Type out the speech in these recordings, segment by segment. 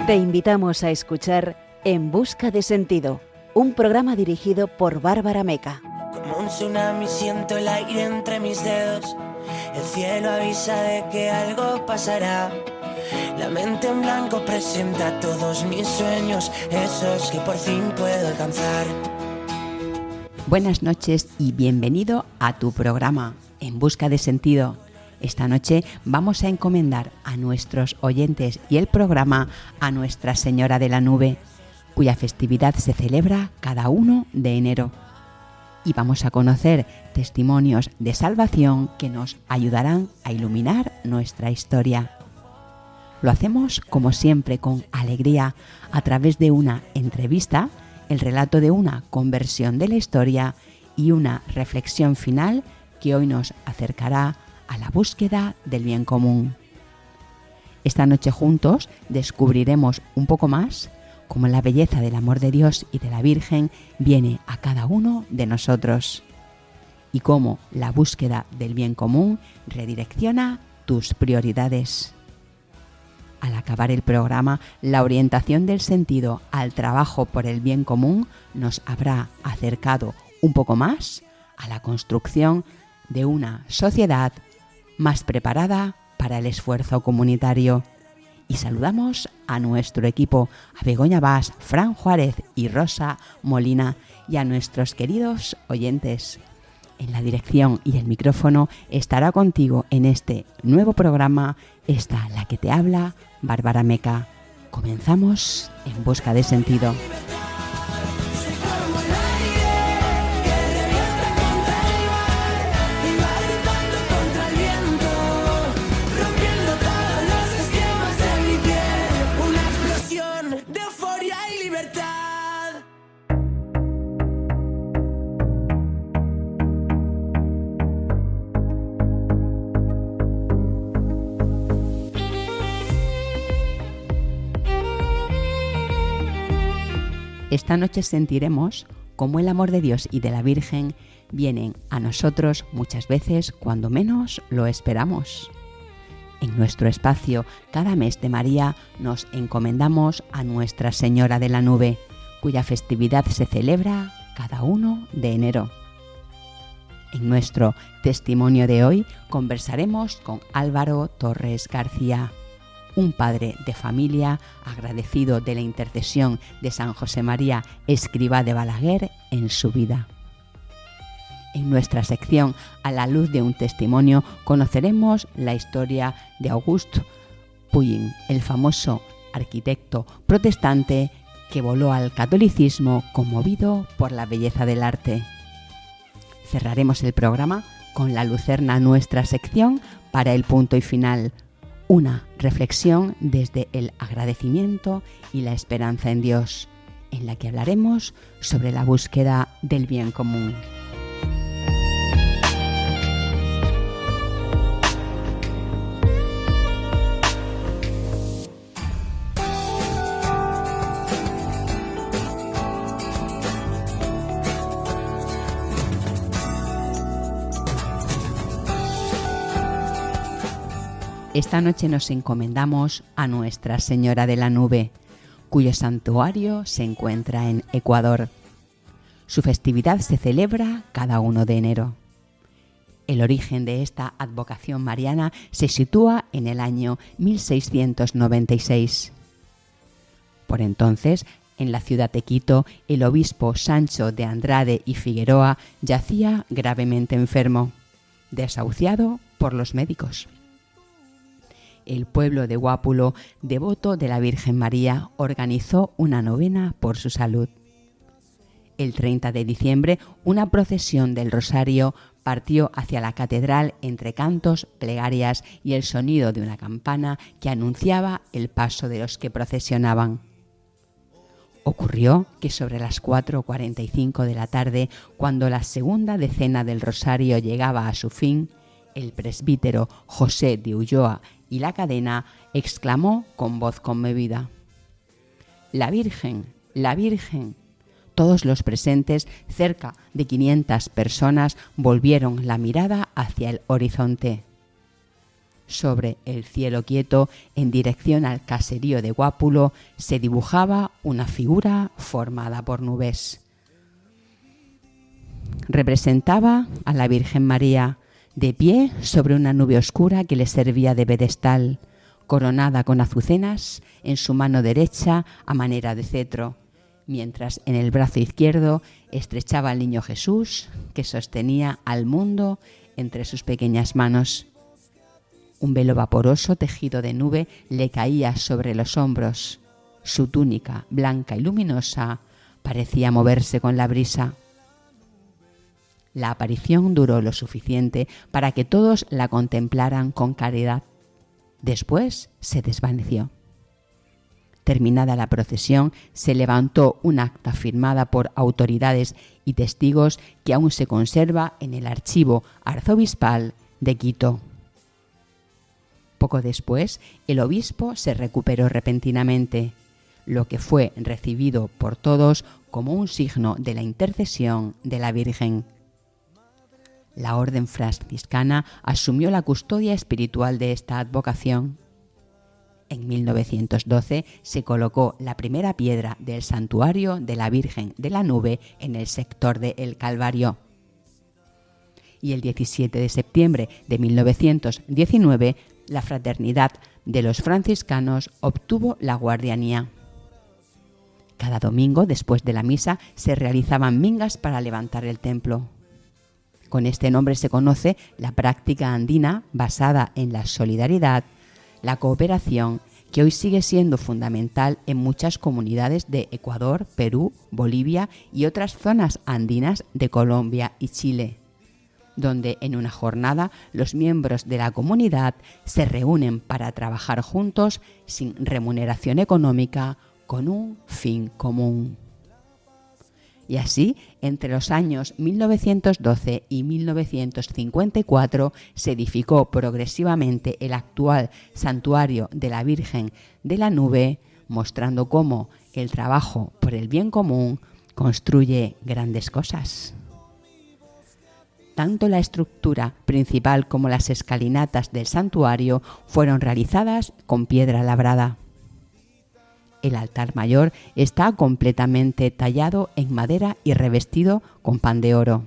Te invitamos a escuchar En Busca de Sentido, un programa dirigido por Bárbara Meca. Como un tsunami siento el aire entre mis dedos. El cielo avisa de que algo pasará. La mente en blanco presenta todos mis sueños, esos que por fin puedo alcanzar. Buenas noches y bienvenido a tu programa En Busca de Sentido. Esta noche vamos a encomendar a nuestros oyentes y el programa a Nuestra Señora de la Nube, cuya festividad se celebra cada 1 de enero. Y vamos a conocer testimonios de salvación que nos ayudarán a iluminar nuestra historia. Lo hacemos, como siempre, con alegría, a través de una entrevista, el relato de una conversión de la historia y una reflexión final que hoy nos acercará a la búsqueda del bien común. Esta noche juntos descubriremos un poco más cómo la belleza del amor de Dios y de la Virgen viene a cada uno de nosotros y cómo la búsqueda del bien común redirecciona tus prioridades. Al acabar el programa, la orientación del sentido al trabajo por el bien común nos habrá acercado un poco más a la construcción de una sociedad más preparada para el esfuerzo comunitario. Y saludamos a nuestro equipo, a Begoña Bas, Fran Juárez y Rosa Molina, y a nuestros queridos oyentes. En la dirección y el micrófono estará contigo en este nuevo programa, esta la que te habla, Bárbara Meca. Comenzamos En Busca de Sentido. Esta noche sentiremos cómo el amor de Dios y de la Virgen vienen a nosotros muchas veces cuando menos lo esperamos. En nuestro espacio, cada mes de María, nos encomendamos a Nuestra Señora de la Nube, cuya festividad se celebra cada 1 de enero. En nuestro testimonio de hoy conversaremos con Álvaro Torres García, un padre de familia agradecido de la intercesión de San José María Escrivá de Balaguer en su vida. En nuestra sección A la luz de un testimonio conoceremos la historia de Auguste Puyin, el famoso arquitecto protestante que voló al catolicismo conmovido por la belleza del arte. Cerraremos el programa con la lucerna, nuestra sección para el punto y final. Una reflexión desde el agradecimiento y la esperanza en Dios, en la que hablaremos sobre la búsqueda del bien común. Esta noche nos encomendamos a Nuestra Señora de la Nube, cuyo santuario se encuentra en Ecuador. Su festividad se celebra cada 1 de enero. El origen de esta advocación mariana se sitúa en el año 1696. Por entonces, en la ciudad de Quito, el obispo Sancho de Andrade y Figueroa yacía gravemente enfermo, desahuciado por los médicos. El pueblo de Guápulo, devoto de la Virgen María, organizó una novena por su salud. El 30 de diciembre, una procesión del Rosario partió hacia la catedral entre cantos, plegarias y el sonido de una campana que anunciaba el paso de los que procesionaban. Ocurrió que sobre las 4:45 de la tarde, cuando la segunda decena del Rosario llegaba a su fin, el presbítero José de Ulloa y la Cadena exclamó con voz conmovida: «¡La Virgen! ¡La Virgen!». Todos los presentes, cerca de 500 personas, volvieron la mirada hacia el horizonte. Sobre el cielo quieto, en dirección al caserío de Guápulo, se dibujaba una figura formada por nubes. Representaba a la Virgen María, de pie sobre una nube oscura que le servía de pedestal, coronada con azucenas en su mano derecha a manera de cetro, mientras en el brazo izquierdo estrechaba al niño Jesús, que sostenía al mundo entre sus pequeñas manos. Un velo vaporoso tejido de nube le caía sobre los hombros. Su túnica, blanca y luminosa, parecía moverse con la brisa. La aparición duró lo suficiente para que todos la contemplaran con caridad. Después se desvaneció. Terminada la procesión, se levantó un acta firmada por autoridades y testigos que aún se conserva en el archivo arzobispal de Quito. Poco después, el obispo se recuperó repentinamente, lo que fue recibido por todos como un signo de la intercesión de la Virgen. La orden franciscana asumió la custodia espiritual de esta advocación. En 1912 se colocó la primera piedra del santuario de la Virgen de la Nube en el sector de El Calvario. Y el 17 de septiembre de 1919, la Fraternidad de los Franciscanos obtuvo la guardianía. Cada domingo, después de la misa, se realizaban mingas para levantar el templo. Con este nombre se conoce la práctica andina basada en la solidaridad, la cooperación, que hoy sigue siendo fundamental en muchas comunidades de Ecuador, Perú, Bolivia y otras zonas andinas de Colombia y Chile, donde en una jornada los miembros de la comunidad se reúnen para trabajar juntos sin remuneración económica con un fin común. Y así, entre los años 1912 y 1954 se edificó progresivamente el actual santuario de la Virgen de la Nube, mostrando cómo el trabajo por el bien común construye grandes cosas. Tanto la estructura principal como las escalinatas del santuario fueron realizadas con piedra labrada. El altar mayor está completamente tallado en madera y revestido con pan de oro.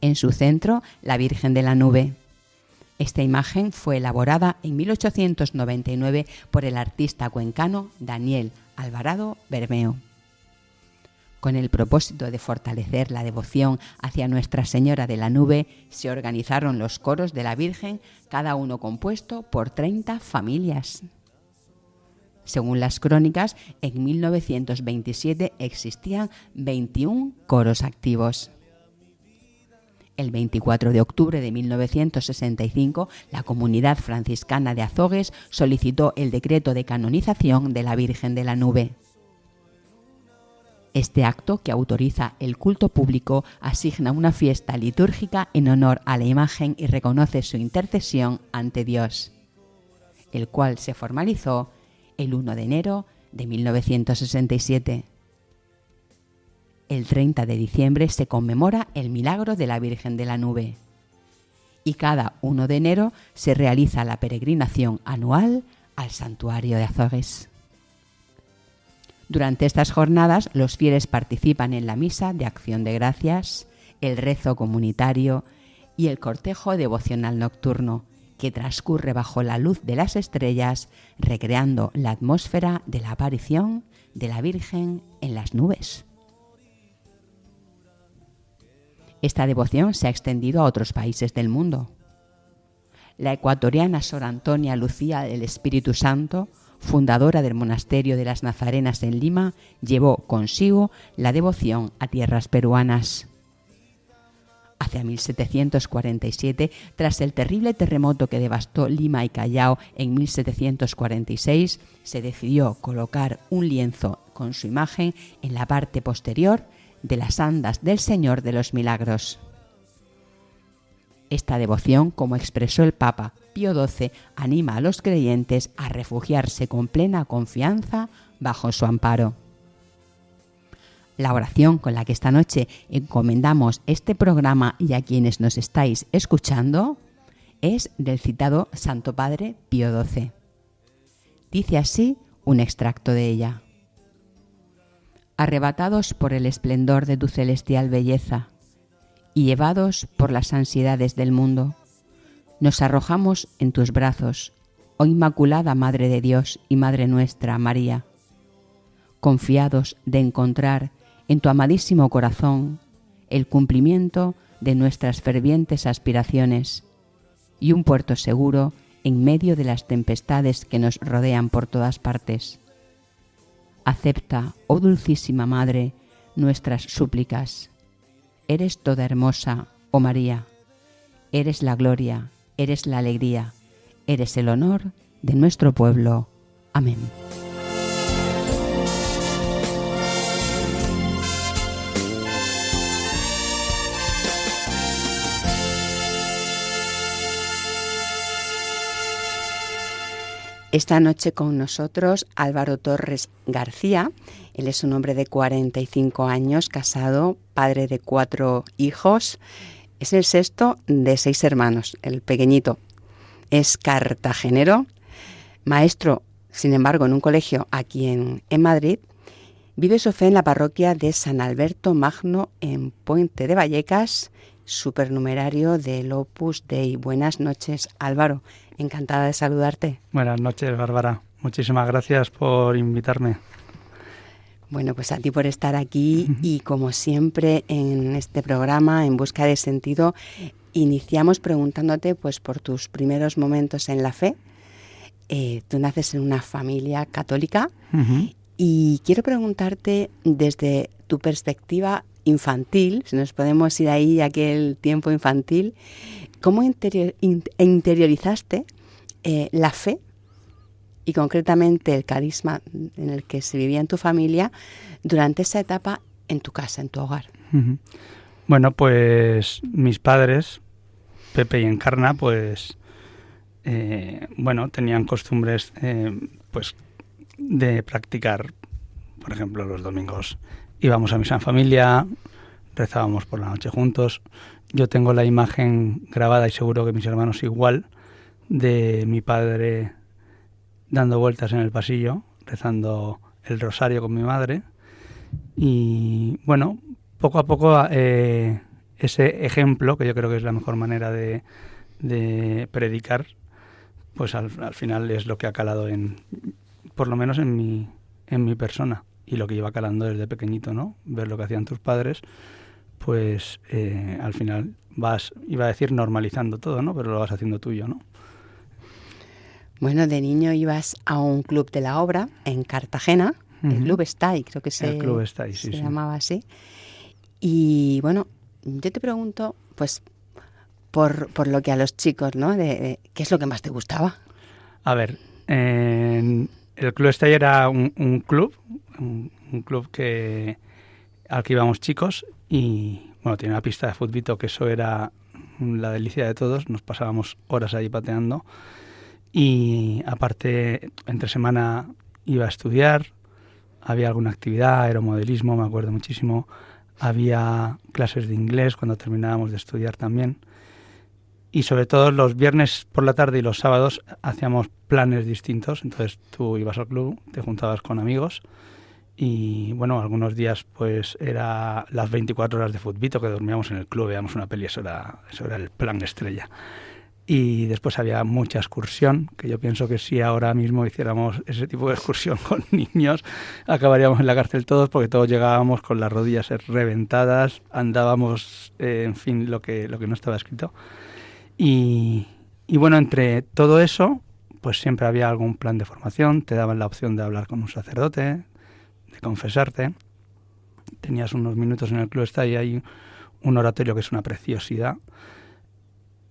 En su centro, la Virgen de la Nube. Esta imagen fue elaborada en 1899 por el artista cuencano Daniel Alvarado Bermeo. Con el propósito de fortalecer la devoción hacia Nuestra Señora de la Nube, se organizaron los coros de la Virgen, cada uno compuesto por 30 familias. Según las crónicas, en 1927 existían 21 coros activos. El 24 de octubre de 1965, la comunidad franciscana de Azogues solicitó el decreto de canonización de la Virgen de la Nube. Este acto, que autoriza el culto público, asigna una fiesta litúrgica en honor a la imagen y reconoce su intercesión ante Dios, el cual se formalizó el 1 de enero de 1967. El 30 de diciembre se conmemora el milagro de la Virgen de la Nube. Y cada 1 de enero se realiza la peregrinación anual al santuario de Azogues. Durante estas jornadas, los fieles participan en la misa de acción de gracias, el rezo comunitario y el cortejo devocional nocturno, que transcurre bajo la luz de las estrellas, recreando la atmósfera de la aparición de la Virgen en las nubes. Esta devoción se ha extendido a otros países del mundo. La ecuatoriana Sor Antonia Lucía del Espíritu Santo, fundadora del monasterio de las Nazarenas en Lima, llevó consigo la devoción a tierras peruanas. Hacia 1747, tras el terrible terremoto que devastó Lima y Callao en 1746, se decidió colocar un lienzo con su imagen en la parte posterior de las andas del Señor de los Milagros. Esta devoción, como expresó el Papa Pío XII, anima a los creyentes a refugiarse con plena confianza bajo su amparo. La oración con la que esta noche encomendamos este programa y a quienes nos estáis escuchando es del citado Santo Padre Pío XII. Dice así un extracto de ella. Arrebatados por el esplendor de tu celestial belleza y llevados por las ansiedades del mundo, nos arrojamos en tus brazos, oh Inmaculada Madre de Dios y Madre nuestra, María, confiados de encontrar en tu amadísimo corazón el cumplimiento de nuestras fervientes aspiraciones y un puerto seguro en medio de las tempestades que nos rodean por todas partes. Acepta, oh Dulcísima Madre, nuestras súplicas. Eres toda hermosa, oh María. Eres la gloria, eres la alegría, eres el honor de nuestro pueblo. Amén. Esta noche con nosotros Álvaro Torres García. Él es un hombre de 45 años, casado, padre de 4 hijos. Es el sexto de 6 hermanos, el pequeñito. Es cartagenero, maestro, sin embargo, en un colegio aquí en Madrid. Vive su fe en la parroquia de San Alberto Magno en Puente de Vallecas, supernumerario del Opus Dei. Buenas noches, Álvaro. Encantada de saludarte. Buenas noches, Bárbara. Muchísimas gracias por invitarme. Bueno, pues a ti por estar aquí y como siempre en este programa, En Busca de Sentido, iniciamos preguntándote pues por tus primeros momentos en la fe. Tú naces en una familia católica y quiero preguntarte desde tu perspectiva infantil, si nos podemos ir ahí a aquel tiempo infantil, ¿cómo interiorizaste la fe y concretamente el carisma en el que se vivía en tu familia durante esa etapa en tu casa, en tu hogar? Bueno, pues mis padres, Pepe y Encarna, pues tenían costumbres pues de practicar, por ejemplo, los domingos íbamos a misa en familia, rezábamos por la noche juntos. Yo tengo la imagen grabada, y seguro que mis hermanos igual, de mi padre dando vueltas en el pasillo, rezando el rosario con mi madre. Y bueno, poco a poco ese ejemplo, que yo creo que es la mejor manera de predicar, pues al final es lo que ha calado por lo menos en mi persona. Y lo que iba calando desde pequeñito, ¿no? Ver lo que hacían tus padres, pues al final vas, iba a decir normalizando todo, ¿no? Pero lo vas haciendo tuyo, ¿no? Bueno, de niño ibas a un club de la obra en Cartagena, el Club Estay, creo que el Club Estay, se llamaba así. Y bueno, yo te pregunto, pues, por lo que a los chicos, ¿no? ¿Qué es lo que más te gustaba? A ver, el Club Estay era un club al que íbamos chicos y bueno, tenía una pista de fútbol, que eso era la delicia de todos, nos pasábamos horas ahí pateando y aparte entre semana iba a estudiar, había alguna actividad, aeromodelismo, me acuerdo muchísimo, había clases de inglés cuando terminábamos de estudiar también. Y sobre todo los viernes por la tarde y los sábados hacíamos planes distintos. Entonces tú ibas al club, te juntabas con amigos y bueno, algunos días pues era las 24 horas de futbito que dormíamos en el club, veíamos una peli, eso era el plan estrella. Y después había mucha excursión, que yo pienso que si ahora mismo hiciéramos ese tipo de excursión con niños, acabaríamos en la cárcel todos, porque todos llegábamos con las rodillas reventadas, andábamos, en fin, lo que no estaba escrito. Y bueno, entre todo eso, pues siempre había algún plan de formación, te daban la opción de hablar con un sacerdote, de confesarte. Tenías unos minutos en el club, está ahí hay un oratorio que es una preciosidad.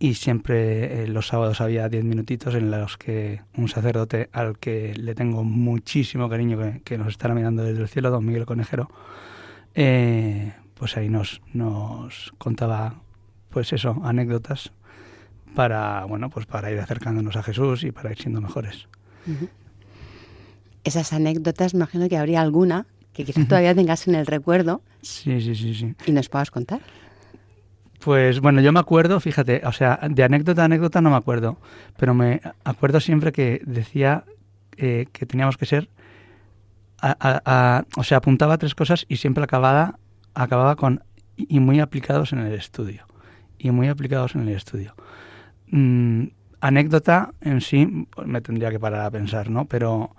Y siempre los sábados había 10 minutitos en los que un sacerdote al que le tengo muchísimo cariño, que nos estará mirando desde el cielo, don Miguel Conejero, pues ahí nos contaba, pues eso, anécdotas para ir acercándonos a Jesús y para ir siendo mejores. Uh-huh. Esas anécdotas, me imagino que habría alguna que quizás todavía tengas en el recuerdo. Sí. ¿Y nos puedas contar? Pues bueno, yo me acuerdo, fíjate, o sea, de anécdota a anécdota no me acuerdo, pero me acuerdo siempre que decía que teníamos que ser, o sea, apuntaba 3 cosas y siempre acababa con y muy aplicados en el estudio. Y muy aplicados en el estudio. Anécdota en sí, pues me tendría que parar a pensar, ¿no? Pero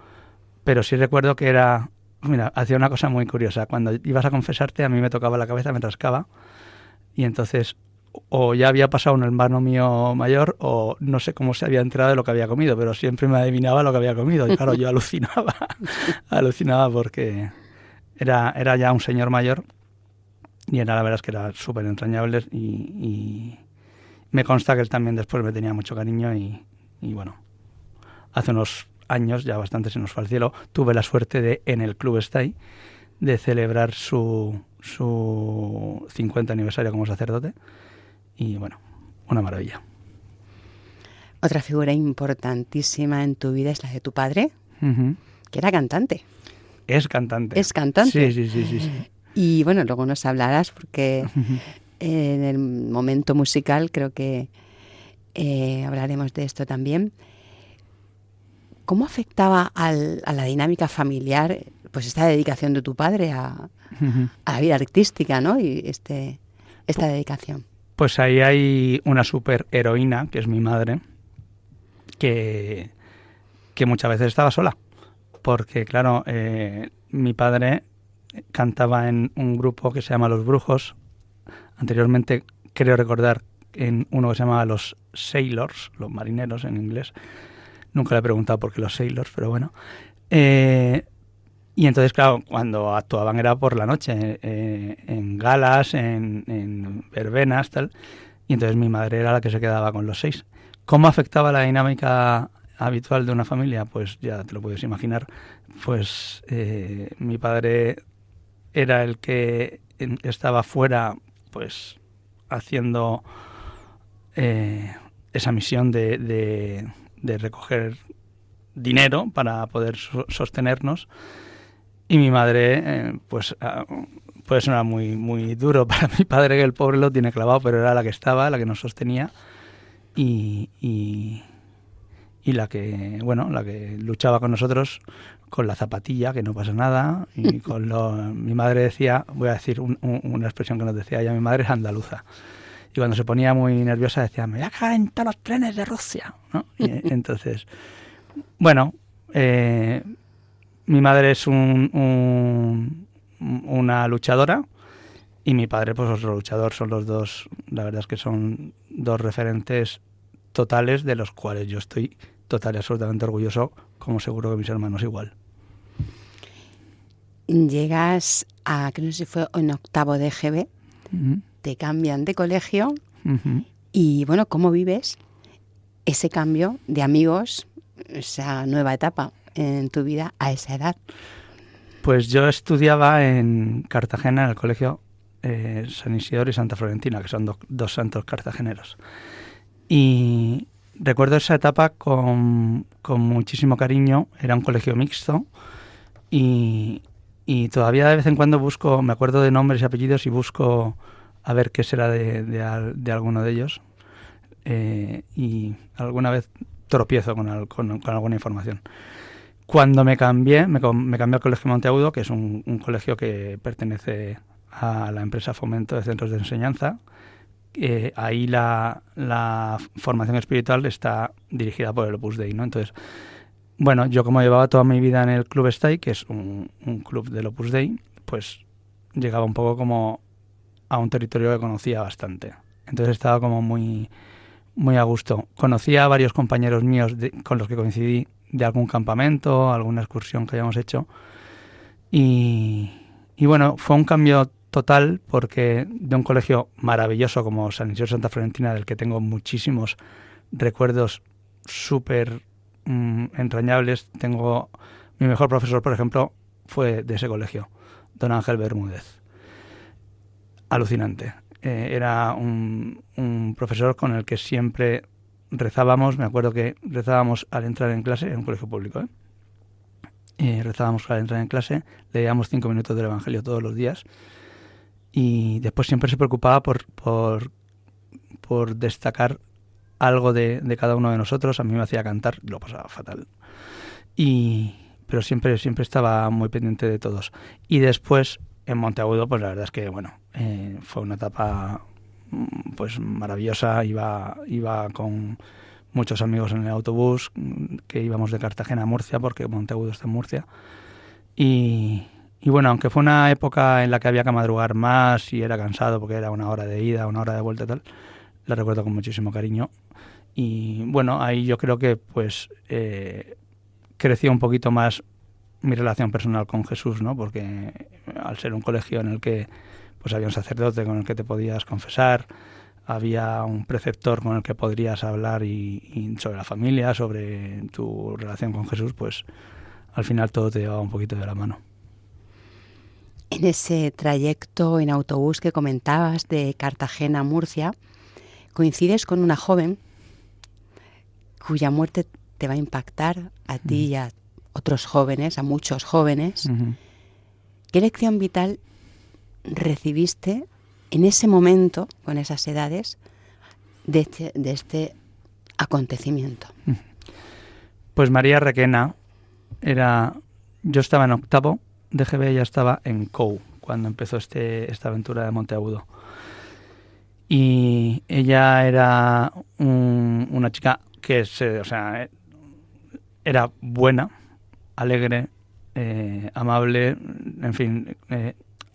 sí recuerdo que era, mira, hacía una cosa muy curiosa. Cuando ibas a confesarte, a mí me tocaba la cabeza, me rascaba, y entonces o ya había pasado un hermano mío mayor o no sé cómo se había enterado de lo que había comido, pero siempre me adivinaba lo que había comido. Y claro, yo alucinaba porque era ya un señor mayor y la verdad es que era súper entrañable y me consta que él también después me tenía mucho cariño y bueno, hace unos años, ya bastante se nos fue al cielo, tuve la suerte de, en el Club Stay, de celebrar su 50 aniversario como sacerdote y bueno, una maravilla. Otra figura importantísima en tu vida es la de tu padre, que era cantante. Es cantante. Es cantante. Sí. Y bueno, luego nos hablarás porque en el momento musical creo que hablaremos de esto también. ¿Cómo afectaba a la dinámica familiar pues esta dedicación de tu padre a la vida artística, ¿no? Y esta dedicación. Pues ahí hay una super heroína, que es mi madre, que muchas veces estaba sola. Porque, claro, mi padre cantaba en un grupo que se llama Los Brujos. Anteriormente, creo recordar, en uno que se llamaba Los Sailors, los marineros en inglés. Nunca le he preguntado por qué los Sailors, pero bueno. Y entonces, claro, cuando actuaban era por la noche, en galas, en verbenas, tal. Y entonces mi madre era la que se quedaba con los 6. ¿Cómo afectaba la dinámica habitual de una familia? Pues ya te lo puedes imaginar. Pues mi padre era el que estaba fuera, pues haciendo esa misión de recoger dinero para poder sostenernos. Y mi madre, pues puede sonar muy, muy duro para mi padre, que el pobre lo tiene clavado, pero era la que estaba, la que nos sostenía y la que, bueno, la que luchaba con nosotros con la zapatilla, que no pasa nada, y con mi madre decía, voy a decir una expresión que nos decía ella, mi madre es andaluza. Y cuando se ponía muy nerviosa decía, me voy a cagar en todos los trenes de Rusia, ¿no? Y entonces, bueno, mi madre es una luchadora y mi padre pues otro luchador. Son los dos, la verdad es que son dos referentes totales de los cuales yo estoy total y absolutamente orgulloso, como seguro que mis hermanos igual. Llegas a, que no sé si fue en octavo de EGB, te cambian de colegio y bueno, ¿cómo vives ese cambio de amigos, esa nueva etapa en tu vida a esa edad? Pues yo estudiaba en Cartagena, en el colegio San Isidoro y Santa Florentina, que son dos santos cartageneros. Y recuerdo esa etapa con muchísimo cariño. Era un colegio mixto y todavía de vez en cuando busco, me acuerdo de nombres y apellidos y busco a ver qué será de alguno de ellos. Y alguna vez tropiezo con alguna información. Cuando me cambié al Colegio Monteagudo, que es un colegio que pertenece a la empresa Fomento de Centros de Enseñanza. Ahí la formación espiritual está dirigida por el Opus Dei, ¿no? Entonces, bueno, yo como llevaba toda mi vida en el Club Stay, que es un club del Opus Dei, pues llegaba un poco como a un territorio que conocía bastante. Entonces estaba como muy, muy a gusto. Conocía a varios compañeros míos con los que coincidí de algún campamento, alguna excursión que hayamos hecho. Y bueno, fue un cambio total porque de un colegio maravilloso como San Isidro Santa Florentina, del que tengo muchísimos recuerdos súper entrañables. Tengo mi mejor profesor, por ejemplo, fue de ese colegio, don Ángel Bermúdez. Alucinante. Era un profesor con el que siempre rezábamos. Me acuerdo que rezábamos al entrar en clase, en un colegio público, rezábamos al entrar en clase, leíamos 5 minutos del Evangelio todos los días y después siempre se preocupaba por por destacar algo de cada uno de nosotros. A mí me hacía cantar, lo pasaba fatal. Pero siempre estaba muy pendiente de todos. Y después, en Monteagudo, pues la verdad es que, fue una etapa pues maravillosa. Iba con muchos amigos en el autobús, que íbamos de Cartagena a Murcia, porque Monteagudo está en Murcia. Y aunque fue una época en la que había que madrugar más y era cansado, porque era 1 hora de ida, 1 hora de vuelta y tal, la recuerdo con muchísimo cariño. Y ahí yo creo que pues creció un poquito más mi relación personal con Jesús, ¿no? Porque al ser un colegio en el que pues había un sacerdote con el que te podías confesar, había un preceptor con el que podrías hablar y sobre la familia, sobre tu relación con Jesús, pues al final todo te llevaba un poquito de la mano. En ese trayecto en autobús que comentabas de Cartagena a Murcia, coincides con una joven cuya muerte te va a impactar a ti y a otros jóvenes, a muchos jóvenes. Uh-huh. ¿Qué lección vital recibiste en ese momento, con esas edades, de este acontecimiento? Pues María Requena yo estaba en 8º de GB, ella estaba en COU cuando empezó esta aventura de Monteagudo. Y ella era una chica que era buena, alegre, amable, en fin,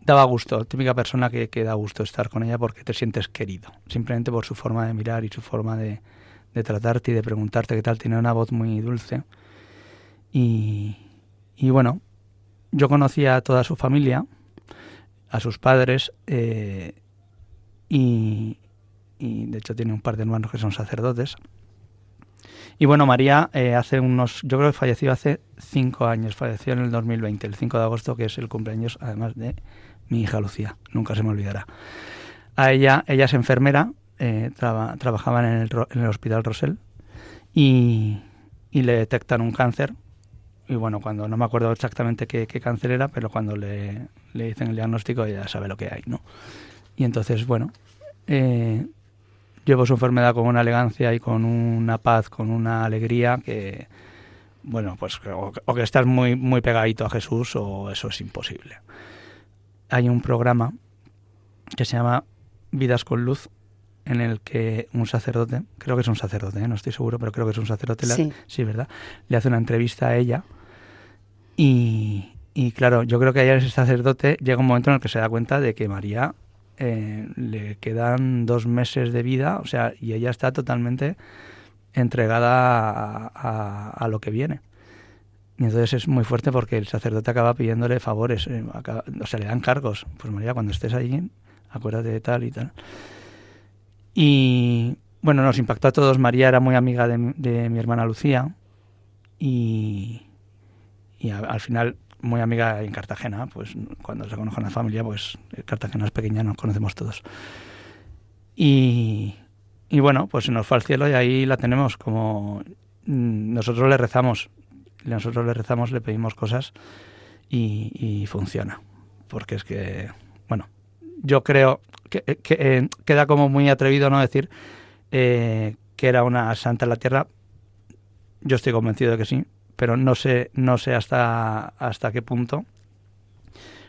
daba gusto, típica persona que da gusto estar con ella porque te sientes querido, simplemente por su forma de mirar y su forma de tratarte y de preguntarte qué tal. Tiene una voz muy dulce y yo conocía a toda su familia, a sus padres, y de hecho tiene un par de hermanos que son sacerdotes. Y María yo creo que falleció hace 5 años, falleció en el 2020, el 5 de agosto, que es el cumpleaños además de mi hija Lucía, nunca se me olvidará. Ella es enfermera, trabajaba en el Hospital Rosell y le detectan un cáncer. Y cuando no me acuerdo exactamente qué cáncer era, pero cuando le dicen el diagnóstico ella sabe lo que hay, ¿no? Y entonces, llevo su enfermedad con una elegancia y con una paz, con una alegría que, pues o que estás muy, muy pegadito a Jesús o eso es imposible. Hay un programa que se llama Vidas con Luz, en el que un sacerdote, creo que es un sacerdote, no estoy seguro, pero creo que es un sacerdote, sí, ¿verdad? Le hace una entrevista a ella y claro, yo creo que a ese sacerdote llega un momento en el que se da cuenta de que María le quedan 2 meses de vida, y ella está totalmente entregada a lo que viene. Y entonces es muy fuerte porque el sacerdote acaba pidiéndole favores, le dan cargos. Pues María, cuando estés allí, acuérdate de tal y tal. Y nos impactó a todos. María era muy amiga de mi hermana Lucía y al final muy amiga en Cartagena, pues cuando se conoce una familia, pues Cartagena es pequeña, nos conocemos todos. Y pues se nos fue al cielo y ahí la tenemos, como nosotros le rezamos, le pedimos cosas y funciona. Porque es que, yo creo que queda como muy atrevido no decir que era una santa en la tierra. Yo estoy convencido de que sí, pero no sé hasta qué punto.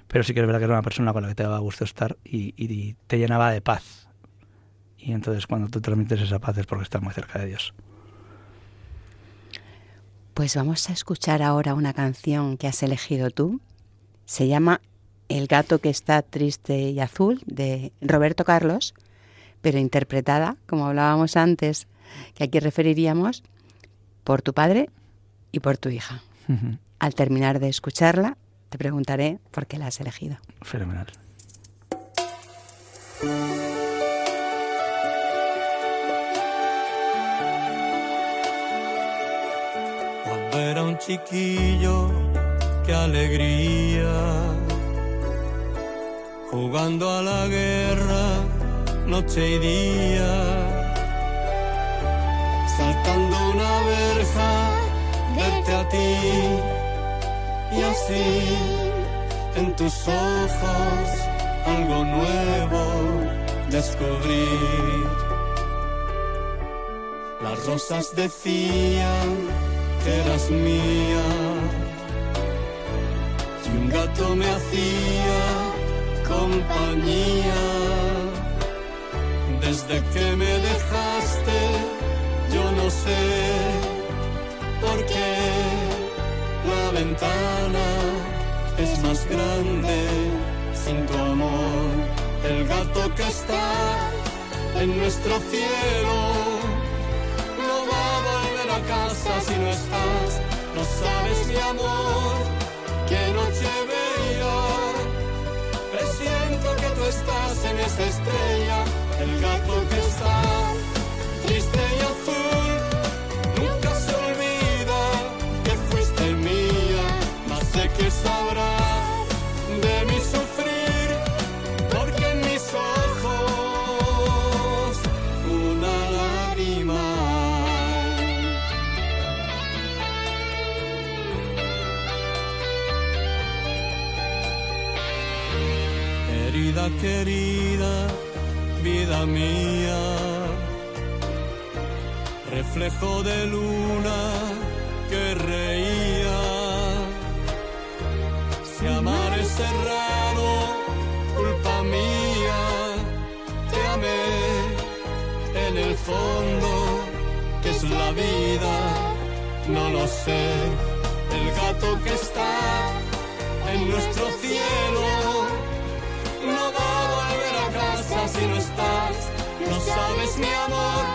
Pero sí que es verdad que era una persona con la que te daba gusto estar y te llenaba de paz. Y entonces cuando tú transmites esa paz es porque estás muy cerca de Dios. Pues vamos a escuchar ahora una canción que has elegido tú. Se llama El gato que está triste y azul, de Roberto Carlos, pero interpretada, como hablábamos antes, que aquí referiríamos, por tu padre y por tu hija. Uh-huh. Al terminar de escucharla, te preguntaré por qué la has elegido. Fenomenal. Cuando era un chiquillo, qué alegría, jugando a la guerra, noche y día, saltando una verja, verte a ti, y así en tus ojos algo nuevo descubrir. Las rosas decían que eras mía y un gato me hacía compañía. Desde que me dejaste yo no sé por qué la ventana es más grande sin tu amor. El gato que está en nuestro cielo no va a volver a casa si no estás. No sabes, mi amor, qué noche bella. Presiento que tú estás en esa estrella. El gato que está triste y azul nunca se olvida que fuiste mía. Mas sé que sabrá de mi sufrir, porque en mis ojos una lágrima hay. Querida, querida, vida mía, reflejo de luna que reía. Si amar es errado, culpa mía, te amé en el fondo, que es la vida, no lo sé. El gato que está en nuestro cielo no va a volver a casa si no estás. No sabes, mi amor,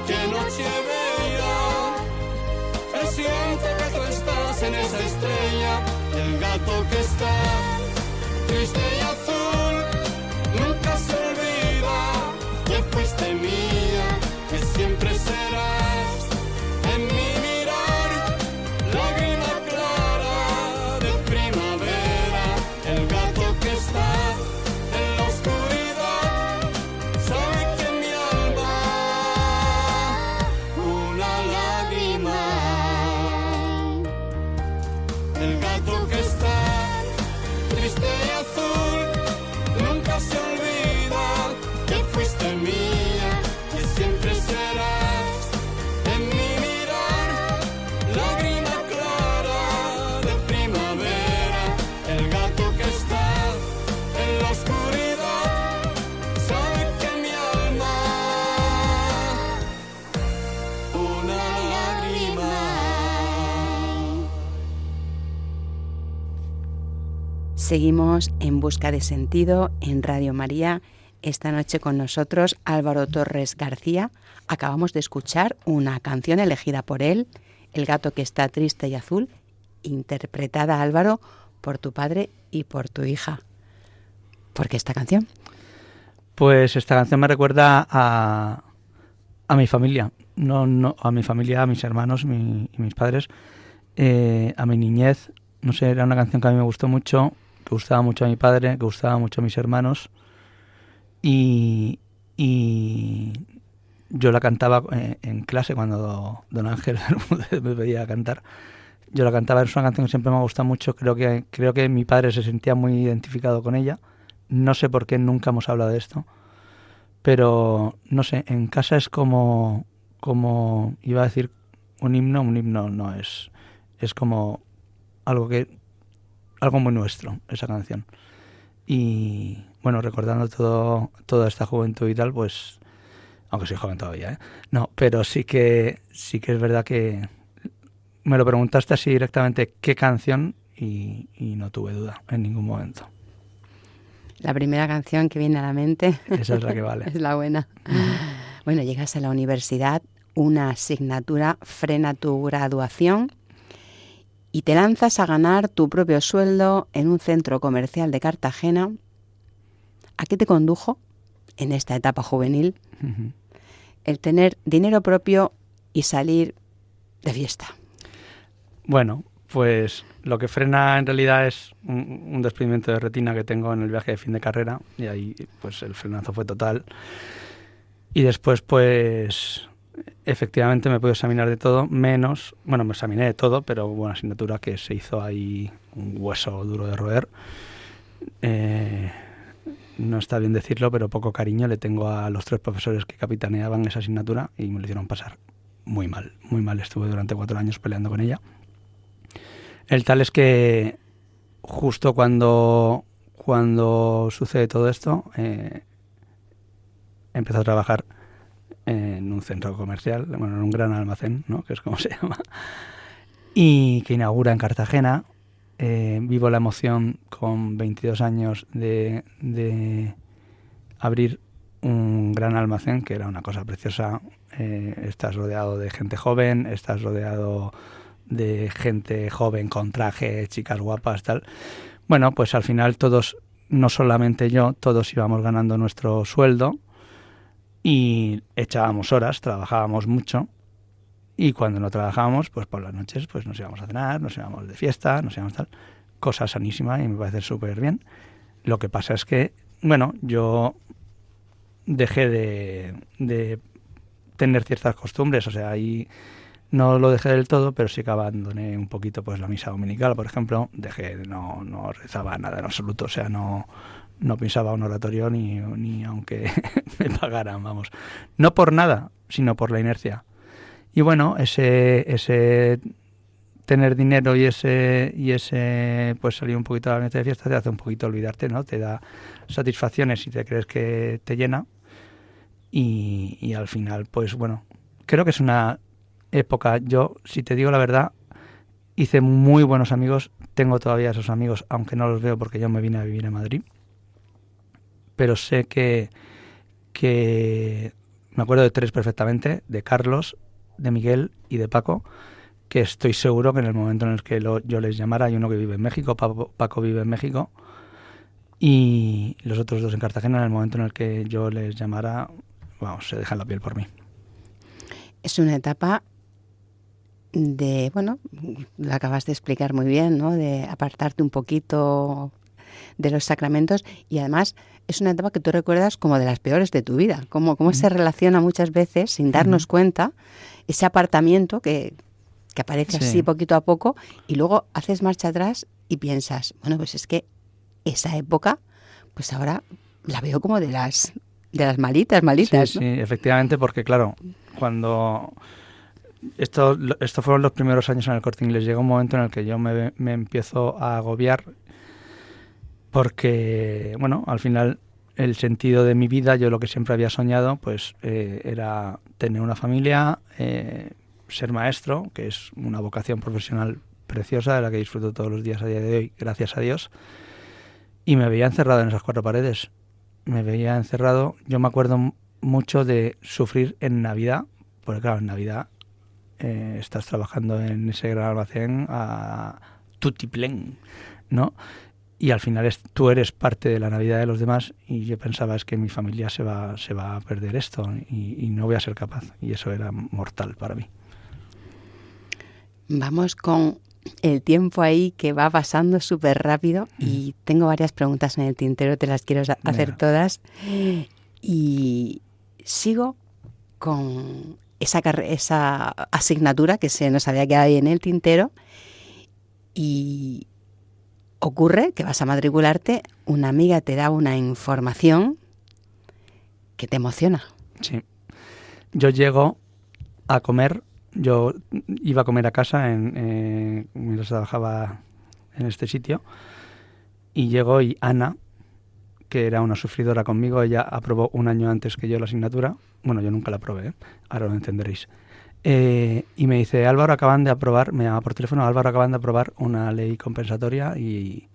qué noche bella. Presiento que tú estás en esa estrella. El gato que está triste y azul nunca se olvida que fuiste mía, que siempre serás en mi mirar, lágrima clara de primavera. El gato que está en la oscuridad sabe que en mi alma una lágrima hay. El gato que está triste y azul nunca se olvida que fuiste mía, que siempre serás en mi mirar, lágrima clara de primavera. El gato que está en la oscuridad sabe que en mi alma una lágrima hay. Seguimos en Busca de Sentido en Radio María. Esta noche con nosotros Álvaro Torres García. Acabamos de escuchar una canción elegida por él, El gato que está triste y azul, interpretada, Álvaro, por tu padre y por tu hija. ¿Por qué esta canción? Pues esta canción me recuerda a mi familia, no a mi familia, a mis hermanos y mis padres, a mi niñez. No sé, era una canción que a mí me gustó mucho, que gustaba mucho a mi padre, que gustaba mucho a mis hermanos, y yo la cantaba en clase cuando don Ángel me pedía cantar. Yo la cantaba, es una canción que siempre me ha gustado mucho. Creo que mi padre se sentía muy identificado con ella. No sé por qué nunca hemos hablado de esto, pero no sé, en casa es como iba a decir un himno no es como algo muy nuestro, esa canción. Y bueno, recordando toda esta juventud y tal, pues, aunque soy joven todavía, no, pero sí que es verdad que me lo preguntaste así directamente qué canción y no tuve duda en ningún momento. La primera canción que viene a la mente. Esa es la que vale. Es la buena. Bueno, llegas a la universidad, una asignatura frena tu graduación y te lanzas a ganar tu propio sueldo en un centro comercial de Cartagena. ¿A qué te condujo en esta etapa juvenil el tener dinero propio y salir de fiesta? Bueno, pues lo que frena en realidad es un desprendimiento de retina que tengo en el viaje de fin de carrera, y ahí pues el frenazo fue total. Y después pues efectivamente me pude examinar de todo, menos, bueno, me examiné de todo, pero hubo una asignatura que se hizo ahí un hueso duro de roer. no está bien decirlo, pero poco cariño le tengo a los 3 profesores que capitaneaban esa asignatura y me lo hicieron pasar muy mal, muy mal. Estuve durante 4 años peleando con ella. El tal es que justo cuando sucede todo esto, empecé a trabajar en un centro comercial, bueno, en un gran almacén, ¿no?, que es como se llama, y que inaugura en Cartagena. Vivo la emoción con 22 años de abrir un gran almacén, que era una cosa preciosa. Estás rodeado de gente joven, estás rodeado de gente joven con traje, chicas guapas, tal. Bueno, pues al final todos, no solamente yo, todos íbamos ganando nuestro sueldo y echábamos horas, trabajábamos mucho. Y cuando no trabajábamos, pues por las noches pues nos íbamos a cenar, nos íbamos de fiesta, nos íbamos tal. Cosa sanísima y me parece súper bien. Lo que pasa es que, bueno, yo dejé de tener ciertas costumbres, o sea, ahí no lo dejé del todo, pero sí que abandoné un poquito pues la misa dominical, por ejemplo. No rezaba nada en absoluto, o sea, no pensaba un oratorio ni aunque me pagaran, vamos. No por nada, sino por la inercia. Y bueno, ese tener dinero y ese pues salir un poquito a la noche de fiesta te hace un poquito olvidarte, ¿no? Te da satisfacciones y te crees que te llena. Y al final, pues bueno, creo que es una época. Yo, si te digo la verdad, hice muy buenos amigos. Tengo todavía esos amigos, aunque no los veo porque yo me vine a vivir a Madrid. Pero sé que me acuerdo de 3 perfectamente, de Carlos, de Miguel y de Paco, que estoy seguro que en el momento en el que yo les llamara, hay uno que vive en México, Paco vive en México, y los otros 2 en Cartagena, en el momento en el que yo les llamara, vamos, se dejan la piel por mí. Es una etapa de, bueno, lo acabas de explicar muy bien, ¿no?, de apartarte un poquito de los sacramentos, y además es una etapa que tú recuerdas como de las peores de tu vida, como se relaciona muchas veces, sin darnos cuenta, ese apartamiento que aparece así poquito a poco, y luego haces marcha atrás y piensas, bueno, pues es que esa época, pues ahora la veo como de las malitas, ¿no? Sí, efectivamente, porque claro, cuando esto fueron los primeros años en el Corte Inglés, llega un momento en el que yo me empiezo a agobiar, porque, bueno, al final el sentido de mi vida, yo lo que siempre había soñado, pues era tener una familia, ser maestro, que es una vocación profesional preciosa de la que disfruto todos los días a día de hoy, gracias a Dios. Y me veía encerrado en esas 4 paredes. Me veía encerrado. Yo me acuerdo mucho de sufrir en Navidad, porque claro, en Navidad estás trabajando en ese gran almacén a tutiplén, ¿no? Y al final tú eres parte de la Navidad de los demás, y yo pensaba, es que mi familia se va a perder esto y no voy a ser capaz. Y eso era mortal para mí. Vamos con el tiempo ahí que va pasando súper rápido y tengo varias preguntas en el tintero, te las quiero hacer todas. Y sigo con esa asignatura que se nos había quedado ahí en el tintero, y ocurre que vas a matricularte, una amiga te da una información que te emociona. Sí. Yo llego a comer, yo iba a comer a casa mientras trabajaba en este sitio, y llego y Ana, que era una sufridora conmigo, ella aprobó un año antes que yo la asignatura. Bueno, yo nunca la aprobé, ahora lo entenderéis. Y me dice, Álvaro, acaban de aprobar, me llama por teléfono, Álvaro, acaban de aprobar una ley compensatoria y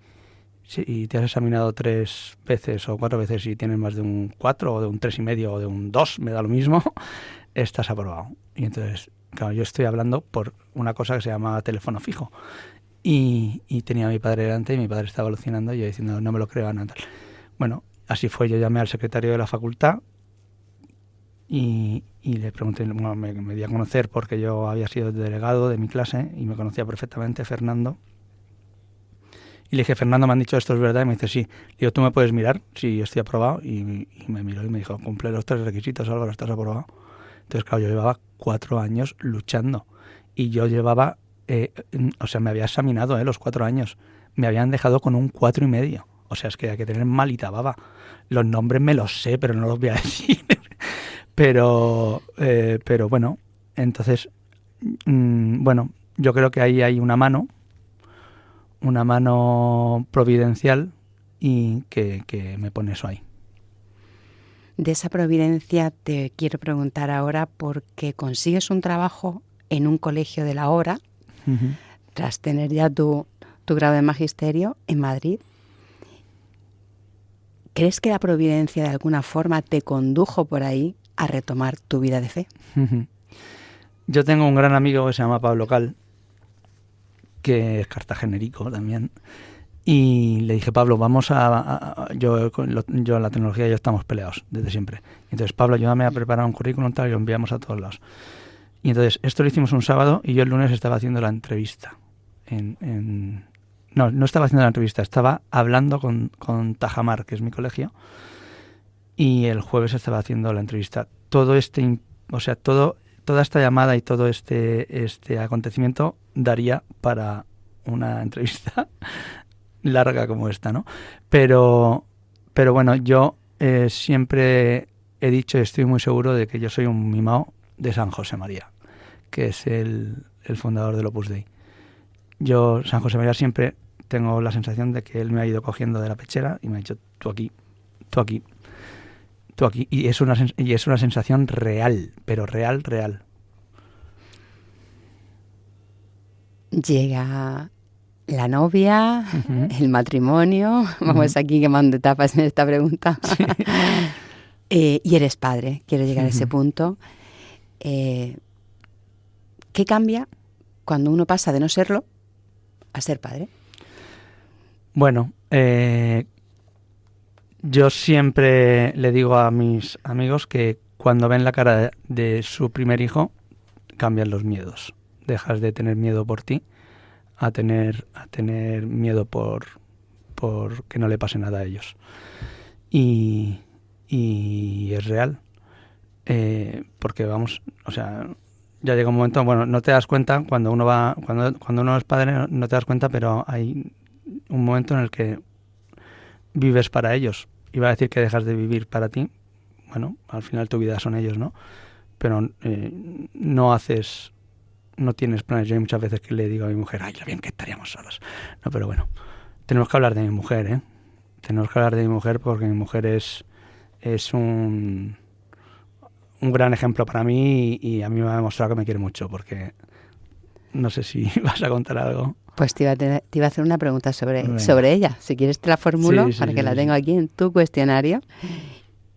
te has examinado 3 veces o 4 veces y tienes más de un 4 o de un 3,5 o de un 2, me da lo mismo, estás aprobado. Y entonces, claro, yo estoy hablando por una cosa que se llama teléfono fijo. Y tenía a mi padre delante y mi padre estaba alucinando y yo diciendo, no me lo creo, Ana, tal. Bueno, así fue, yo llamé al secretario de la facultad y le pregunté, bueno, me di a conocer porque yo había sido delegado de mi clase y me conocía perfectamente, Fernando. Y le dije, Fernando, me han dicho esto es verdad, y me dice, sí. Le digo, ¿tú me puedes mirar? Sí, estoy aprobado. Y me miró y me dijo, cumple los 3 requisitos, Álvaro, estás aprobado. Entonces, claro, yo llevaba 4 años luchando y yo llevaba, me había examinado los 4 años, me habían dejado con un 4,5. O sea, es que hay que tener malita baba. Los nombres me los sé, pero no los voy a decir. pero bueno, entonces, bueno, yo creo que ahí hay una mano providencial y que me pone eso ahí. De esa providencia te quiero preguntar ahora, porque consigues un trabajo en un colegio de la obra, Uh-huh. tras tener ya tu grado de magisterio en Madrid. ¿Crees que la providencia de alguna forma te condujo por ahí a retomar tu vida de fe? Uh-huh. Yo tengo un gran amigo que se llama Pablo Cal, que es cartagenerico también, y le dije, Pablo, vamos yo la tecnología y yo estamos peleados desde siempre. Entonces, Pablo, ayúdame a preparar un currículum tal y lo enviamos a todos lados. Y entonces, esto lo hicimos un sábado y yo el lunes estaba haciendo la entrevista. No estaba haciendo la entrevista, estaba hablando con Tajamar, que es mi colegio, y el jueves estaba haciendo la entrevista. Toda esta llamada y todo este acontecimiento daría para una entrevista larga como esta, ¿no? Pero bueno, yo siempre he dicho y estoy muy seguro de que yo soy un mimado de San José María, que es el fundador del Opus Dei. Yo, San José María, siempre tengo la sensación de que él me ha ido cogiendo de la pechera y me ha dicho, tú aquí, tú aquí, tú aquí. Y es una sensación real, pero real. Llega la novia, Uh-huh. el matrimonio, vamos aquí quemando etapas en esta pregunta. Sí. Y eres padre, quiero llegar a ese Uh-huh. punto. ¿Qué cambia cuando uno pasa de no serlo a ser padre? Bueno, yo siempre le digo a mis amigos que cuando ven la cara de su primer hijo, cambian los miedos. Dejas de tener miedo por ti a tener miedo por que no le pase nada a ellos. Y es real. Porque vamos, o sea, ya llega un momento, bueno, no te das cuenta cuando uno es padre, no te das cuenta, pero hay un momento en el que vives para ellos. Iba a decir que dejas de vivir para ti. Bueno, al final tu vida son ellos, ¿no? Pero no tienes planes. Yo hay muchas veces que le digo a mi mujer, ay, lo bien que estaríamos solos. No, pero bueno, tenemos que hablar de mi mujer, ¿eh? Tenemos que hablar de mi mujer porque mi mujer es un gran ejemplo para mí y a mí me ha demostrado que me quiere mucho, porque no sé si vas a contar algo. Pues te iba a hacer una pregunta sobre ella. Si quieres te la formulo para que la tengo aquí en tu cuestionario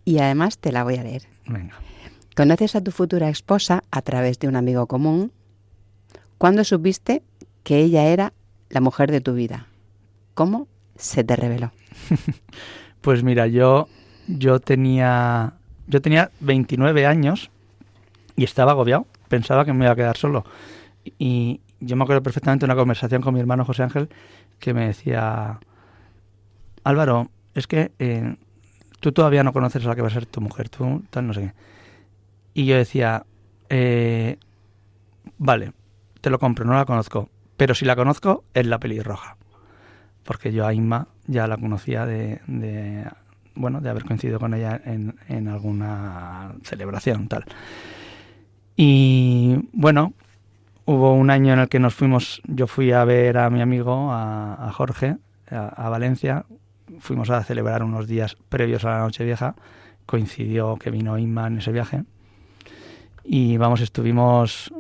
y además te la voy a leer. Venga. Conoces a tu futura esposa a través de un amigo común. ¿Cuándo supiste que ella era la mujer de tu vida? ¿Cómo se te reveló? Pues mira, yo tenía 29 años y estaba agobiado. Pensaba que me iba a quedar solo. Y yo me acuerdo perfectamente de una conversación con mi hermano José Ángel que me decía, Álvaro, es que tú todavía no conoces a la que va a ser tu mujer, tú tal no sé qué. Y yo decía, vale, te lo compro, no la conozco, pero si la conozco es la pelirroja. Porque yo a Inma ya la conocía de haber coincidido con ella en alguna celebración, tal. Y bueno, hubo un año en el que yo fui a ver a mi amigo, a Jorge, a Valencia. Fuimos a celebrar unos días previos a la Nochevieja. Coincidió que vino Inma en ese viaje. Y estuvimos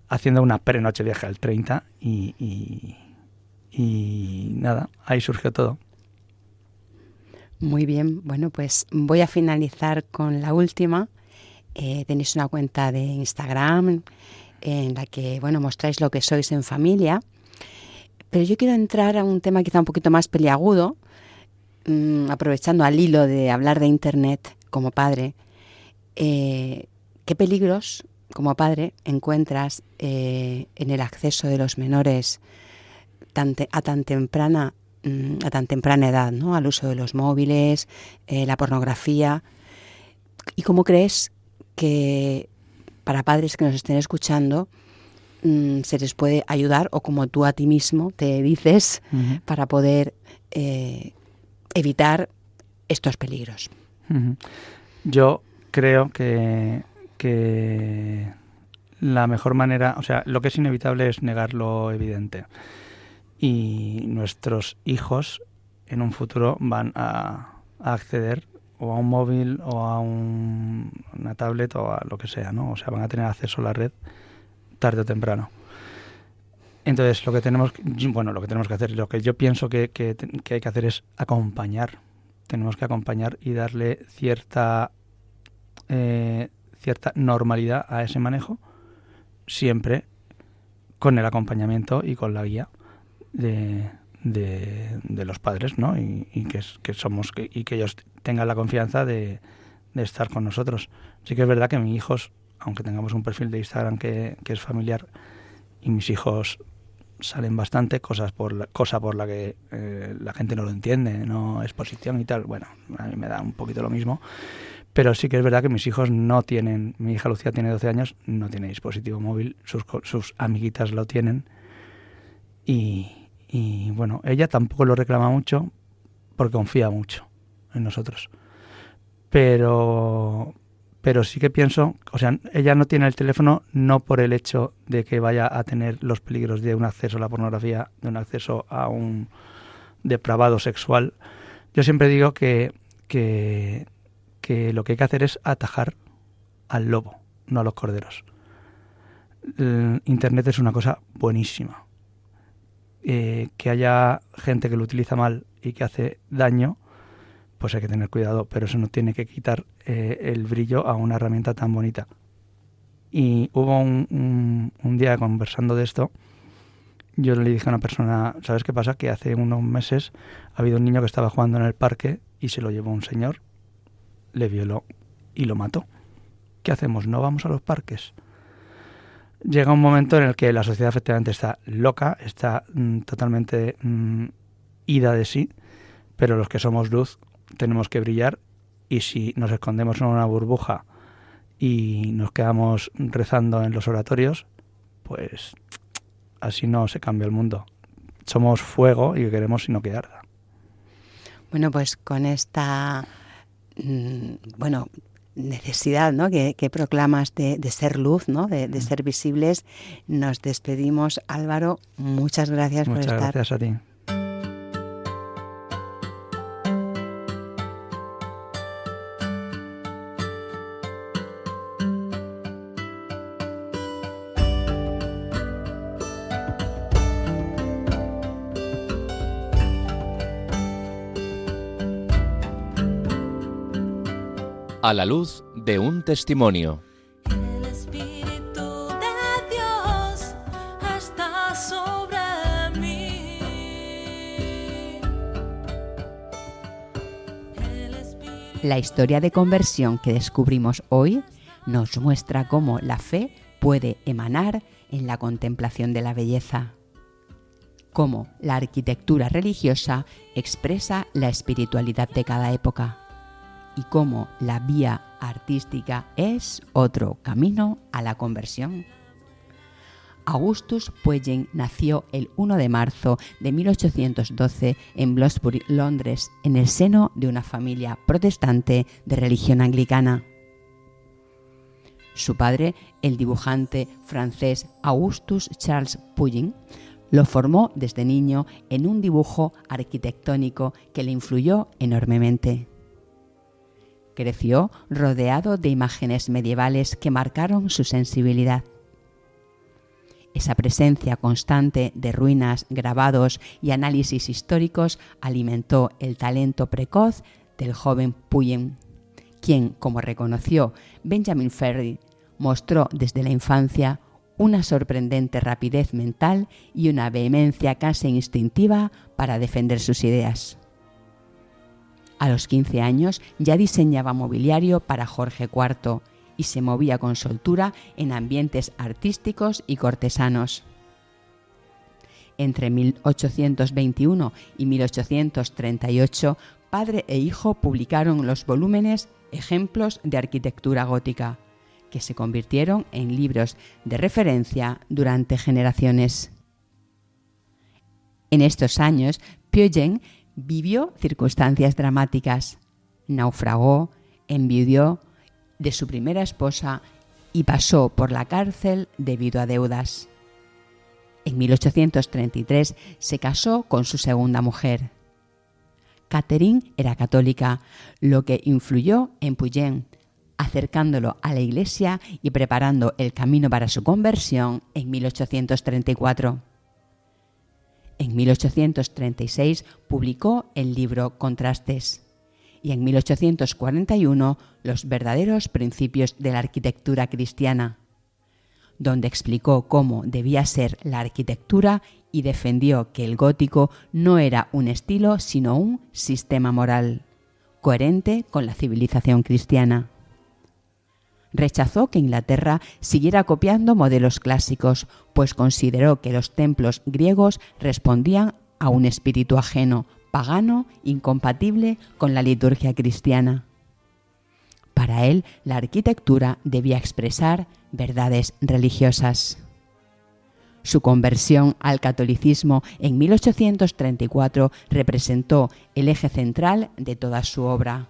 haciendo una pre-Nochevieja el 30 y nada, ahí surgió todo. Muy bien, bueno, pues voy a finalizar con la última. Tenéis una cuenta de Instagram en la que, mostráis lo que sois en familia. Pero yo quiero entrar a un tema quizá un poquito más peliagudo, aprovechando al hilo de hablar de Internet como padre. ¿Qué peligros, como padre, encuentras en el acceso de los menores a tan temprana edad, ¿no? Al uso de los móviles, la pornografía? ¿Y cómo crees que para padres que nos estén escuchando se les puede ayudar, o como tú a ti mismo te dices, Uh-huh. para poder evitar estos peligros. Yo creo que la mejor manera, o sea, lo que es inevitable es negar lo evidente. Y nuestros hijos en un futuro van a acceder o a un móvil o a una tablet o a lo que sea, ¿no? O sea, van a tener acceso a la red tarde o temprano. Entonces, lo que tenemos que hacer, lo que yo pienso que hay que hacer es acompañar. Tenemos que acompañar y darle cierta normalidad a ese manejo, siempre con el acompañamiento y con la guía de los padres, ¿no? Y que ellos tengan la confianza de estar con nosotros. Sí que es verdad que mis hijos, aunque tengamos un perfil de Instagram que es familiar, y mis hijos salen bastante, cosa por la que la gente no lo entiende, no exposición y tal. Bueno, a mí me da un poquito lo mismo. Pero sí que es verdad que mis hijos no tienen, mi hija Lucía tiene 12 años, no tiene dispositivo móvil, sus amiguitas lo tienen y bueno, ella tampoco lo reclama mucho porque confía mucho en nosotros. Pero sí que pienso, o sea, ella no tiene el teléfono no por el hecho de que vaya a tener los peligros de un acceso a la pornografía, de un acceso a un depravado sexual. Yo siempre digo que lo que hay que hacer es atajar al lobo, no a los corderos. Internet es una cosa buenísima. Que haya gente que lo utiliza mal y que hace daño, pues hay que tener cuidado, pero eso no tiene que quitar el brillo a una herramienta tan bonita. Y hubo un día conversando de esto, yo le dije a una persona, ¿sabes qué pasa? Que hace unos meses ha habido un niño que estaba jugando en el parque y se lo llevó un señor, le violó y lo mató. ¿Qué hacemos? ¿No vamos a los parques? Llega un momento en el que la sociedad efectivamente está loca, está totalmente ida de sí, pero los que somos luz tenemos que brillar, y si nos escondemos en una burbuja y nos quedamos rezando en los oratorios, pues así no se cambia el mundo. Somos fuego y queremos sino que arda. Bueno, pues con esta necesidad, ¿no?, que proclamas de ser luz, ¿no?, de ser visibles, nos despedimos. Álvaro, muchas gracias por estar. Muchas gracias a ti. A la luz de un testimonio. El Espíritu de Dios está sobre mí. La historia de conversión que descubrimos hoy nos muestra cómo la fe puede emanar en la contemplación de la belleza, cómo la arquitectura religiosa expresa la espiritualidad de cada época, y cómo la vía artística es otro camino a la conversión. Augustus Puyen nació el 1 de marzo de 1812 en Bloomsbury, Londres, en el seno de una familia protestante de religión anglicana. Su padre, el dibujante francés Augustus Charles Puyen, lo formó desde niño en un dibujo arquitectónico que le influyó enormemente. Creció rodeado de imágenes medievales que marcaron su sensibilidad. Esa presencia constante de ruinas, grabados y análisis históricos alimentó el talento precoz del joven Puyen, quien, como reconoció Benjamin Ferry, mostró desde la infancia una sorprendente rapidez mental y una vehemencia casi instintiva para defender sus ideas. A los 15 años ya diseñaba mobiliario para Jorge IV y se movía con soltura en ambientes artísticos y cortesanos. Entre 1821 y 1838, padre e hijo publicaron los volúmenes Ejemplos de arquitectura gótica, que se convirtieron en libros de referencia durante generaciones. En estos años, Puyen Vivió circunstancias dramáticas. Naufragó, enviudó de su primera esposa y pasó por la cárcel debido a deudas. En 1833 se casó con su segunda mujer. Catherine era católica, lo que influyó en Puyen, acercándolo a la Iglesia y preparando el camino para su conversión en 1834. En 1836 publicó el libro Contrastes y en 1841 Los verdaderos principios de la arquitectura cristiana, donde explicó cómo debía ser la arquitectura y defendió que el gótico no era un estilo sino un sistema moral, coherente con la civilización cristiana. Rechazó que Inglaterra siguiera copiando modelos clásicos, pues consideró que los templos griegos respondían a un espíritu ajeno, pagano, incompatible con la liturgia cristiana. Para él, la arquitectura debía expresar verdades religiosas. Su conversión al catolicismo en 1834 representó el eje central de toda su obra.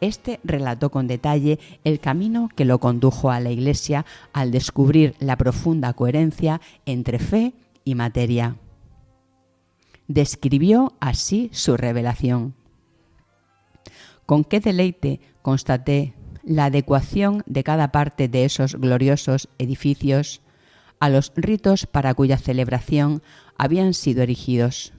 Este relató con detalle el camino que lo condujo a la Iglesia al descubrir la profunda coherencia entre fe y materia. Describió así su revelación. Con qué deleite constaté la adecuación de cada parte de esos gloriosos edificios a los ritos para cuya celebración habían sido erigidos.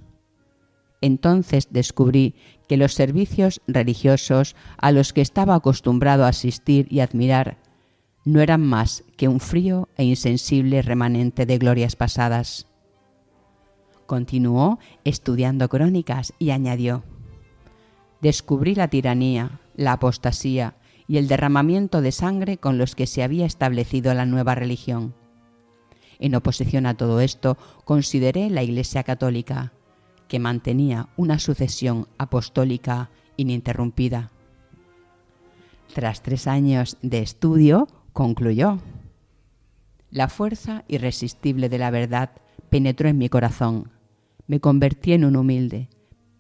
Entonces descubrí que los servicios religiosos a los que estaba acostumbrado a asistir y admirar no eran más que un frío e insensible remanente de glorias pasadas. Continuó estudiando crónicas y añadió: descubrí la tiranía, la apostasía y el derramamiento de sangre con los que se había establecido la nueva religión. En oposición a todo esto, consideré la Iglesia católica, que mantenía una sucesión apostólica ininterrumpida. Tras 3 años de estudio, concluyó: la fuerza irresistible de la verdad penetró en mi corazón. Me convertí en un humilde,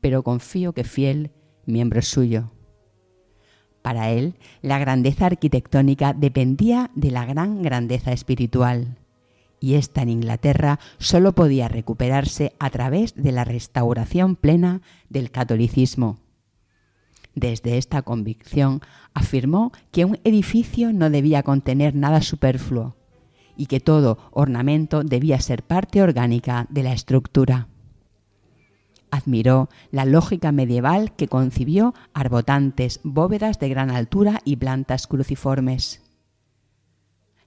pero confío que fiel miembro suyo. Para él, la grandeza arquitectónica dependía de la gran grandeza espiritual, y esta en Inglaterra solo podía recuperarse a través de la restauración plena del catolicismo. Desde esta convicción afirmó que un edificio no debía contener nada superfluo y que todo ornamento debía ser parte orgánica de la estructura. Admiró la lógica medieval que concibió arbotantes, bóvedas de gran altura y plantas cruciformes.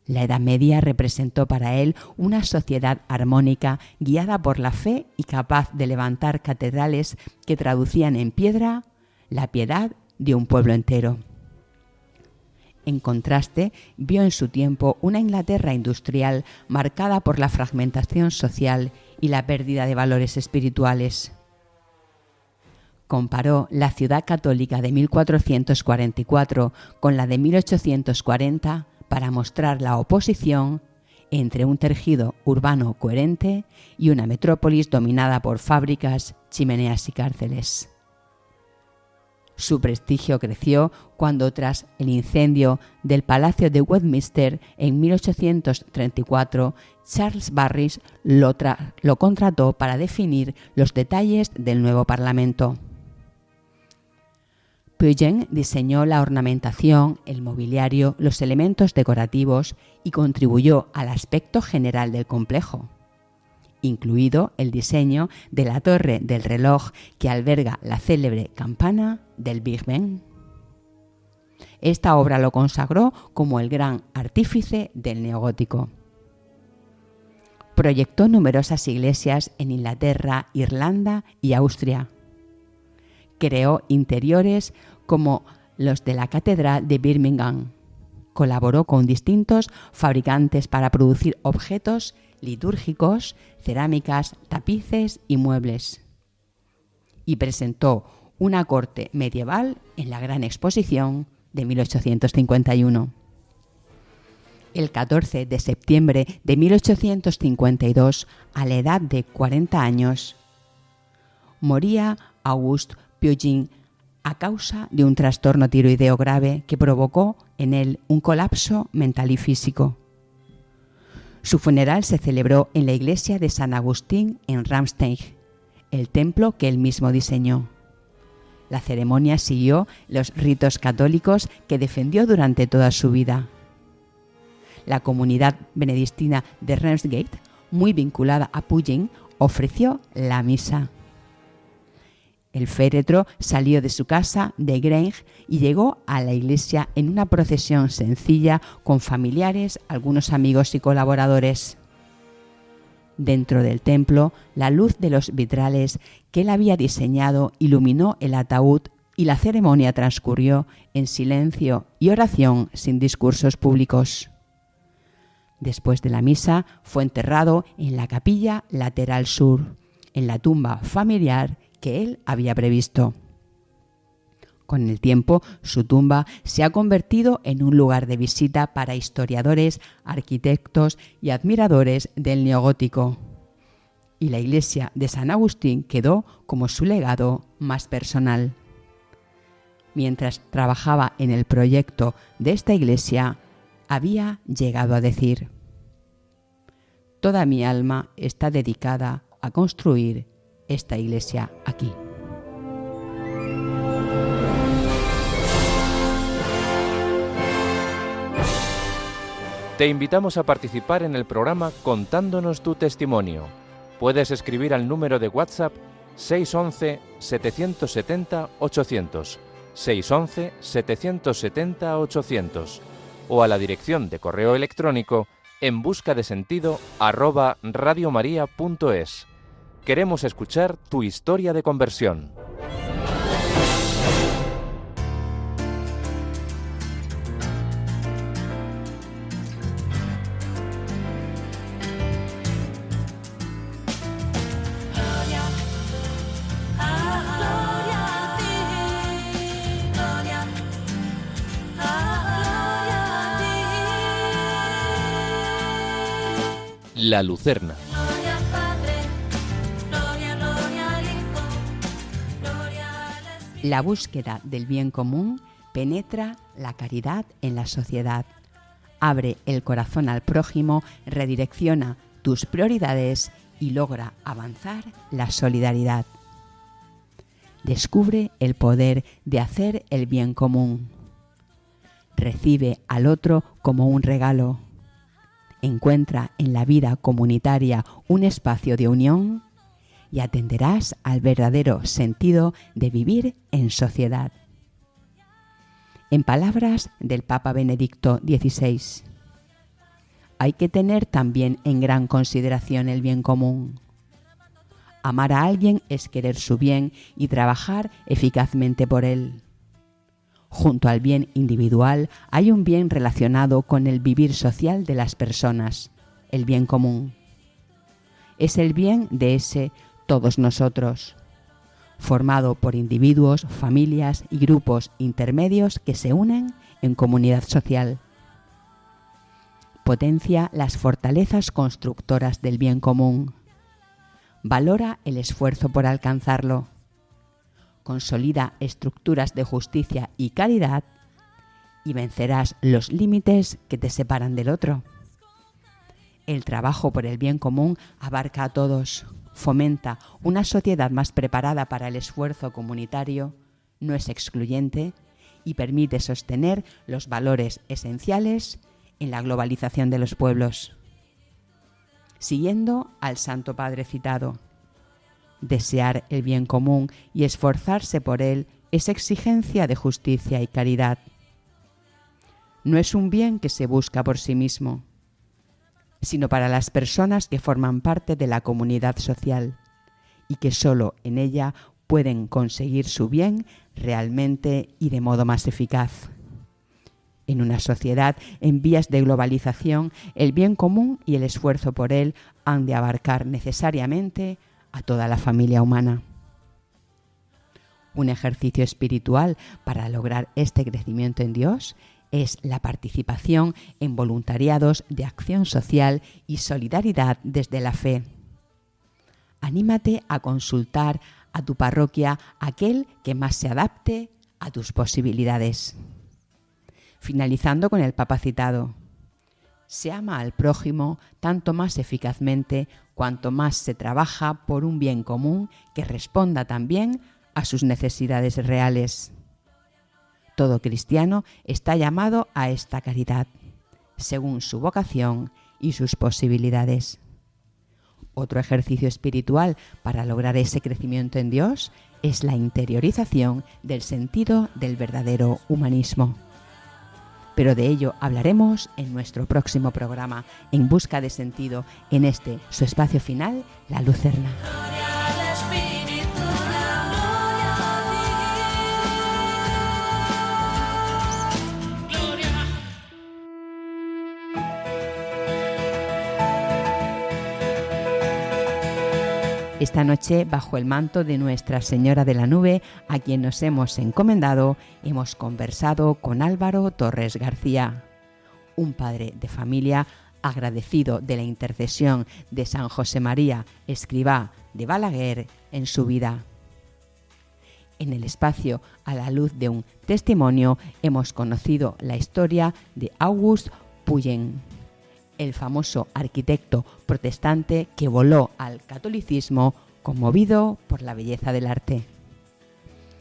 La Edad Media representó para él una sociedad armónica guiada por la fe y capaz de levantar catedrales que traducían en piedra la piedad de un pueblo entero. En contraste, vio en su tiempo una Inglaterra industrial marcada por la fragmentación social y la pérdida de valores espirituales. Comparó la ciudad católica de 1444 con la de 1840 para mostrar la oposición entre un tejido urbano coherente y una metrópolis dominada por fábricas, chimeneas y cárceles. Su prestigio creció cuando, tras el incendio del Palacio de Westminster en 1834, Charles Barris lo contrató para definir los detalles del nuevo Parlamento. Puyen diseñó la ornamentación, el mobiliario, los elementos decorativos y contribuyó al aspecto general del complejo, incluido el diseño de la torre del reloj que alberga la célebre campana del Big Ben. Esta obra lo consagró como el gran artífice del neogótico. Proyectó numerosas iglesias en Inglaterra, Irlanda y Austria. Creó interiores como los de la Catedral de Birmingham. Colaboró con distintos fabricantes para producir objetos litúrgicos, cerámicas, tapices y muebles. Y presentó una corte medieval en la Gran Exposición de 1851. El 14 de septiembre de 1852, a la edad de 40 años, moría Auguste Pugin a causa de un trastorno tiroideo grave que provocó en él un colapso mental y físico. Su funeral se celebró en la iglesia de San Agustín en Ramstein, el templo que él mismo diseñó. La ceremonia siguió los ritos católicos que defendió durante toda su vida. La comunidad benedictina de Ramsgate, muy vinculada a Pugin, ofreció la misa. El féretro salió de su casa de Grange y llegó a la iglesia en una procesión sencilla con familiares, algunos amigos y colaboradores. Dentro del templo, la luz de los vitrales que él había diseñado iluminó el ataúd y la ceremonia transcurrió en silencio y oración sin discursos públicos. Después de la misa, fue enterrado en la capilla lateral sur, en la tumba familiar que él había previsto. Con el tiempo, su tumba se ha convertido en un lugar de visita para historiadores, arquitectos y admiradores del neogótico. Y la iglesia de San Agustín quedó como su legado más personal. Mientras trabajaba en el proyecto de esta iglesia, había llegado a decir: «Toda mi alma está dedicada a construir esta iglesia aquí». Te invitamos a participar en el programa contándonos tu testimonio. Puedes escribir al número de WhatsApp 611-770-800, 611-770-800 o a la dirección de correo electrónico enbuscadesentido@radiomaria.es. Queremos escuchar tu historia de conversión. La Lucerna. La búsqueda del bien común penetra la caridad en la sociedad, abre el corazón al prójimo, redirecciona tus prioridades y logra avanzar la solidaridad. Descubre el poder de hacer el bien común. Recibe al otro como un regalo. Encuentra en la vida comunitaria un espacio de unión y atenderás al verdadero sentido de vivir en sociedad. En palabras del Papa Benedicto XVI, hay que tener también en gran consideración el bien común. Amar a alguien es querer su bien y trabajar eficazmente por él. Junto al bien individual hay un bien relacionado con el vivir social de las personas, el bien común. Es el bien de ese todos nosotros, formado por individuos, familias y grupos intermedios que se unen en comunidad social. Potencia las fortalezas constructoras del bien común. Valora el esfuerzo por alcanzarlo. Consolida estructuras de justicia y caridad y vencerás los límites que te separan del otro. El trabajo por el bien común abarca a todos, fomenta una sociedad más preparada para el esfuerzo comunitario, no es excluyente y permite sostener los valores esenciales en la globalización de los pueblos. Siguiendo al Santo Padre citado, desear el bien común y esforzarse por él es exigencia de justicia y caridad. No es un bien que se busca por sí mismo, sino para las personas que forman parte de la comunidad social y que solo en ella pueden conseguir su bien realmente y de modo más eficaz. En una sociedad en vías de globalización, el bien común y el esfuerzo por él han de abarcar necesariamente a toda la familia humana. Un ejercicio espiritual para lograr este crecimiento en Dios es la participación en voluntariados de acción social y solidaridad desde la fe. Anímate a consultar a tu parroquia aquel que más se adapte a tus posibilidades. Finalizando con el Papa citado: se ama al prójimo tanto más eficazmente cuanto más se trabaja por un bien común que responda también a sus necesidades reales. Todo cristiano está llamado a esta caridad, según su vocación y sus posibilidades. Otro ejercicio espiritual para lograr ese crecimiento en Dios es la interiorización del sentido del verdadero humanismo. Pero de ello hablaremos en nuestro próximo programa, En Busca de Sentido, en este, su espacio final, La Lucerna. Gloria al Espíritu, gloria a ti. Gloria. Esta noche, bajo el manto de Nuestra Señora de la Nube, a quien nos hemos encomendado, hemos conversado con Álvaro Torres García, un padre de familia agradecido de la intercesión de San José María Escrivá de Balaguer en su vida. En el espacio A la luz de un testimonio hemos conocido la historia de August Pullen, el famoso arquitecto protestante que voló al catolicismo conmovido por la belleza del arte.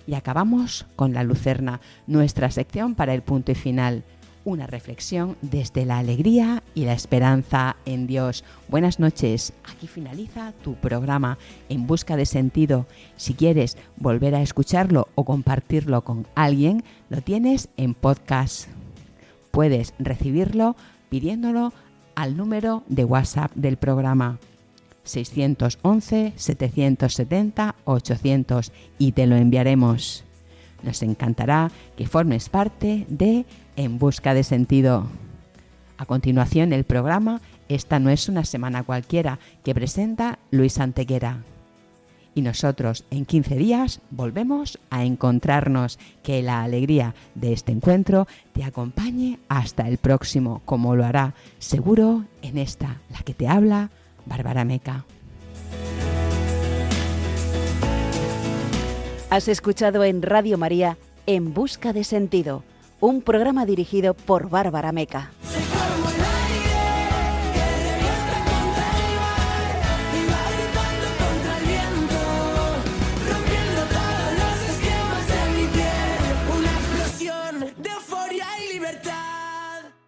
Y acabamos con La Lucerna, nuestra sección para el punto y final, una reflexión desde la alegría y la esperanza en Dios. Buenas noches, aquí finaliza tu programa En Busca de Sentido. Si quieres volver a escucharlo o compartirlo con alguien, lo tienes en podcast. Puedes recibirlo pidiéndolo al número de WhatsApp del programa 611-770-800 y te lo enviaremos. Nos encantará que formes parte de En Busca de Sentido. A continuación, el programa Esta no es una semana cualquiera, que presenta Luis Antequera. Y nosotros en 15 días volvemos a encontrarnos. Que la alegría de este encuentro te acompañe hasta el próximo, como lo hará seguro en esta, la que te habla, Bárbara Meca. Has escuchado en Radio María En Busca de Sentido, un programa dirigido por Bárbara Meca.